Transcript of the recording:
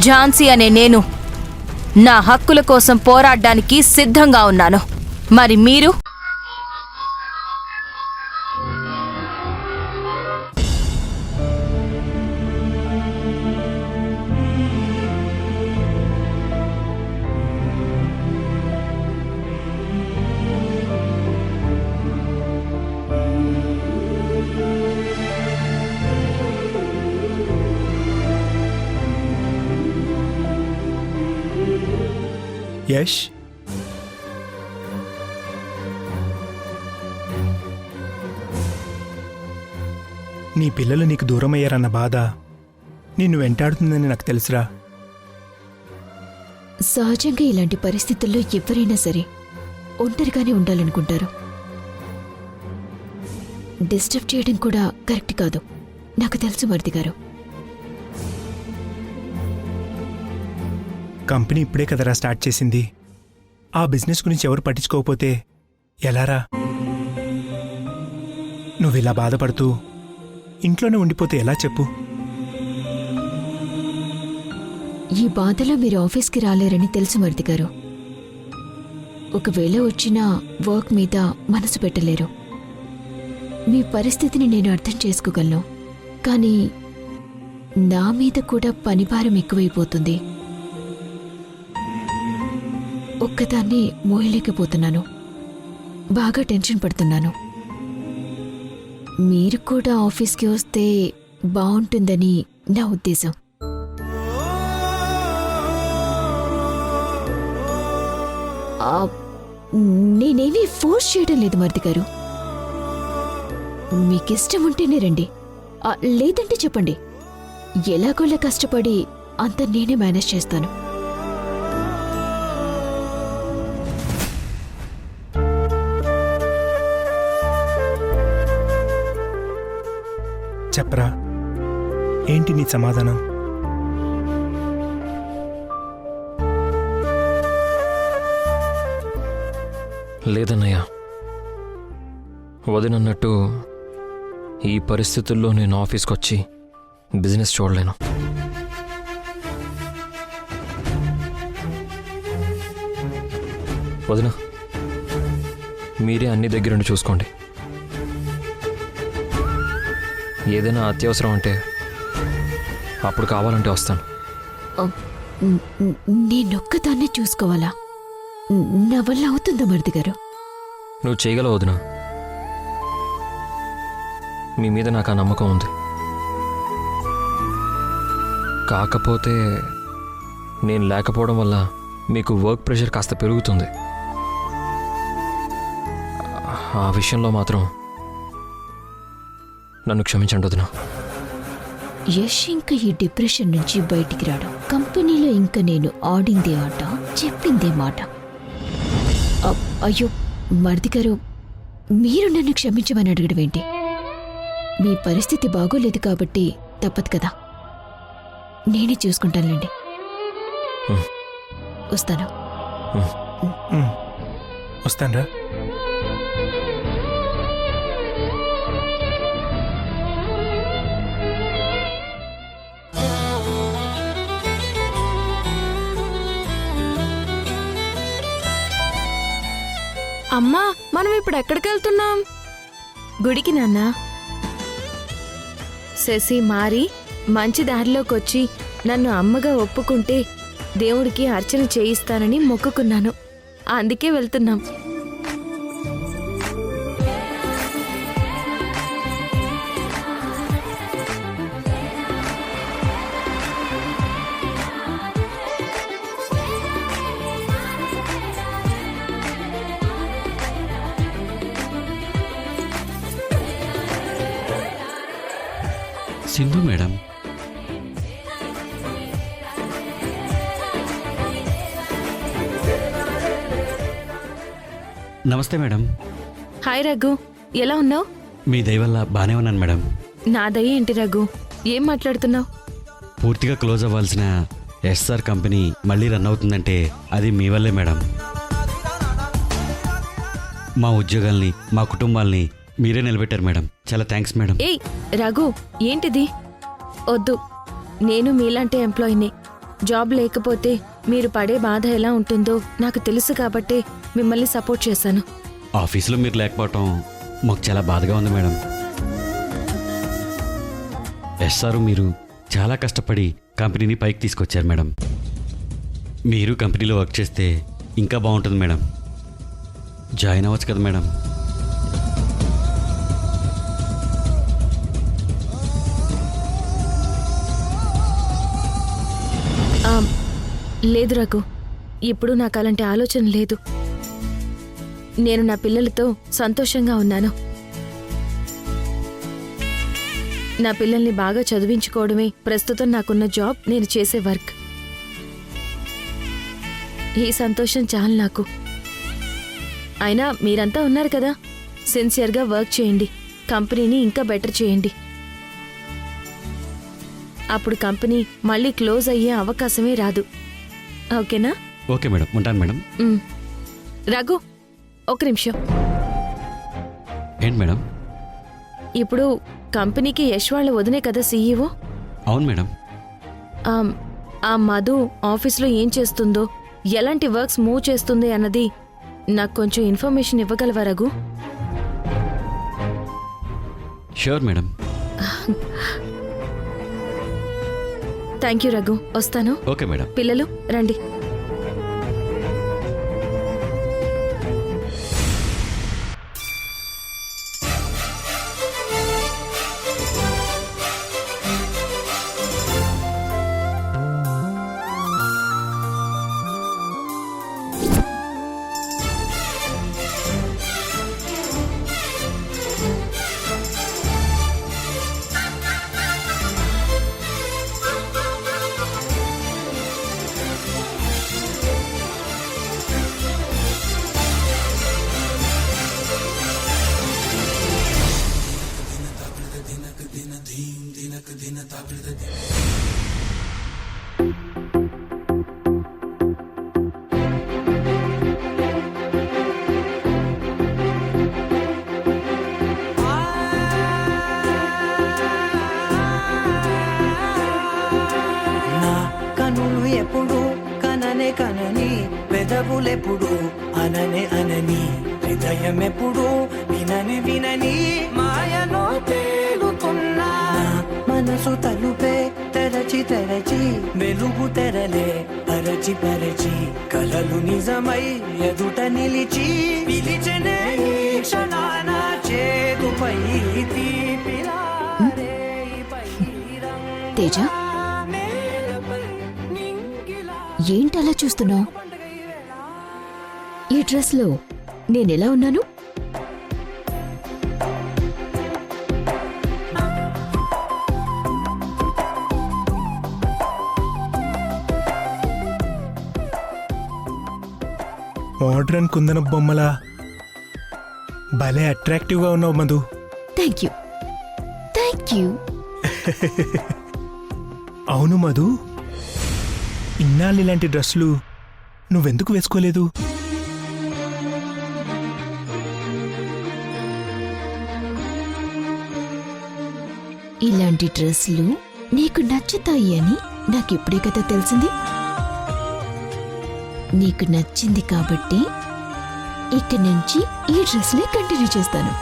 ఝాన్సీ అనే నేను నా హక్కుల కోసం పోరాడడానికి సిద్ధంగా ఉన్నాను. మరి మీరు? యష్, నీ పిల్లలు నీకు దూరమయ్యారన్న బాధ నిన్ను వెంటాడుతుందని నాకు తెలుసురా. సహజంగా ఇలాంటి పరిస్థితుల్లో ఎవరైనా సరే ఒంటరిగానే ఉండాలనుకుంటారు. డిస్టర్బ్ చేయడం కూడా కరెక్ట్ కాదు, నాకు తెలుసు మరిది గారు. కంపెనీ ఇప్పుడే కదరా స్టార్ట్ చేసింది. ఆ బిజినెస్ గురించి ఎవరు పట్టించుకోకపోతే ఎలారా? నువ్విలా బాధపడుతూ ఇంట్లోనే ఉండిపోతే ఎలా చెప్పు? ఈ బాధలో మీరు ఆఫీస్కి రాలేరని తెలుసు మరిది గారు. ఒకవేళ వచ్చినా వర్క్ మీద మనసు పెట్టలేరు. మీ పరిస్థితిని నేను అర్థం చేసుకోగలను, కానీ నా మీద కూడా పనిభారం ఎక్కువైపోతుంది. ఒక్కదాన్ని మోయలేకపోతున్నాను, బాగా టెన్షన్ పడుతున్నాను. మీరు కూడా ఆఫీస్కి వస్తే బాగుంటుందని నా ఉద్దేశం. నేనేమీ ఫోర్స్ చేయడం లేదు మరిది గారు. మీకిష్టం ఉంటేనే రండి, లేదంటే చెప్పండి. ఎలాగోలా కష్టపడి అంత నేనే మేనేజ్ చేస్తాను. చెప్పరా, ఏంటి నీ సమాధానం? లేదన్నయ్య, వదినన్నట్టు ఈ పరిస్థితుల్లో నేను ఆఫీస్కి వచ్చి బిజినెస్ చూడలేను. వదిన, మీరే అన్ని దగ్గరుండి చూసుకోండి. ఏదైనా అత్యవసరం అంటే అప్పుడు కావాలంటే వస్తాను. నేనొక్కదాన్నే చూసుకోవాలా? నా వల్ల అవుతుందా మరిది గారు? నువ్వు చేయగలవు వదిన, మీ మీద నాకు ఆ నమ్మకం ఉంది. కాకపోతే నేను లేకపోవడం వల్ల మీకు వర్క్ ప్రెషర్ కాస్త పెరుగుతుంది. ఆ విషయంలో మాత్రం నన్ను క్షమించండి వదిన. యష్ ఇంకా ఈ డిప్రెషన్ నుంచి బయటికి రాడు. కంపెనీలో ఇంకా నేను ఆడిందే ఆట, చెప్పిందే మాట. అయ్యో మరిది గారు, మీరు నన్ను క్షమించమని అడగడం ఏంటి? మీ పరిస్థితి బాగోలేదు కాబట్టి తప్పదు కదా, నేనే చూసుకుంటానులేండి. వస్తాను. వస్తానరా. అమ్మా, మనం ఇప్పుడు ఎక్కడికి వెళ్తున్నాం? గుడికి నాన్న. శశి మారి మంచి దారిలోకి వచ్చి నన్ను అమ్మగా ఒప్పుకుంటే దేవుడికి అర్చన చేయిస్తానని మొక్కుకున్నాను, అందుకే వెళ్తున్నాం. సింధు మేడం, నమస్తే మేడం. హాయ్ రఘు, ఎలా ఉన్నావు? మీ దయ వల్ల బానే ఉన్నాను మేడం. నా దయ ఏంటి రఘు, ఏం మాట్లాడుతున్నావు? పూర్తిగా క్లోజ్ అవ్వాల్సిన ఎస్ఆర్ కంపెనీ మళ్ళీ రన్ అవుతుందంటే అది మీ వల్లే మేడం. మా ఉద్యోగాల్ని, మా కుటుంబాల్ని మీరే నిలబెట్టారు మేడం. చాలా థ్యాంక్స్ మేడం. ఏయ్ రఘు, ఏంటిది? వద్దు, నేను మీలాంటి ఎంప్లాయీని. జాబ్ లేకపోతే మీరు పడే బాధ ఎలా ఉంటుందో నాకు తెలుసు కాబట్టే మిమ్మల్ని సపోర్ట్ చేశాను. ఆఫీసులో మీరు లేకపోవటం మాకు చాలా బాధగా ఉంది మేడం. ఎస్ఆర్ మీరు చాలా కష్టపడి కంపెనీని పైకి తీసుకొచ్చారు మేడం. మీరు కంపెనీలో వర్క్ చేస్తే ఇంకా బాగుంటుంది మేడం. జాయిన్ అవ్వచ్చు కదా మేడం. లేదు రఘు, ఇప్పుడు నాకు అలాంటి ఆలోచన లేదు. నేను నా పిల్లలతో సంతోషంగా ఉన్నాను. నా పిల్లల్ని బాగా చదివించుకోవడమే ప్రస్తుతం నాకున్న జాబ్, నేను చేసే వర్క్. ఈ సంతోషం చాలు నాకు. అయినా మీరంతా ఉన్నారు కదా, సిన్సియర్గా వర్క్ చేయండి, కంపెనీని ఇంకా బెటర్ చేయండి. అప్పుడు కంపెనీ మళ్ళీ క్లోజ్ అయ్యే అవకాశమే రాదు. ఓకేనా? ఓకే మేడం, ఉంటాను మేడం. రఘు, ఒక నిమిషం. ఏంటి మేడం? ఇప్పుడు కంపెనీకి యశ్ వాళ్ళ వదినే కదా సీఈఓ. అవును మేడం. ఆ మధు ఆఫీస్లో ఏం చేస్తుందో, ఎలాంటి వర్క్స్ మూవ్ చేస్తుంది అన్నది నాకు కొంచెం ఇన్ఫర్మేషన్ ఇవ్వగలవా Raghu? Sure madam. Thank you Raghu, వస్తాను. Okay madam. పిల్లలు రండి. ఎప్పుడు కననే కనని, పెదవులెప్పుడు అననే అనని, హృదయం ఎప్పుడు వినని వినని, మాయలో తేలుతున్నా మనసు తలుపే తెరచి తెరచి, వెలుగు తెరలే పరచి పరచి, కలలు నిజమై ఎదుట నిలిచి, పిలిచెనే ఈ క్షణాన చేతుపై తీపిరారే పై తేజ, ఏంటలా చూస్తున్నావు? ఈ డ్రెస్లో నేనెలా ఉన్నాను? మోడ్రన్ కుందన బొమ్మలా భలే అట్రాక్టివ్గా ఉన్నావు Madhu. Thank you, thank you. అవును మధు, ఇన్నాళ్ళు ఇలాంటి డ్రెస్సులు నువ్వెందుకు వేసుకోలేదు? ఇలాంటి డ్రెస్సులు నీకు నచ్చుతాయి అని నాకిప్పుడే కదా తెలిసింది. నీకు నచ్చింది కాబట్టి ఇక్కడి నుంచి ఈ డ్రెస్లే కంటిన్యూ చేస్తాను.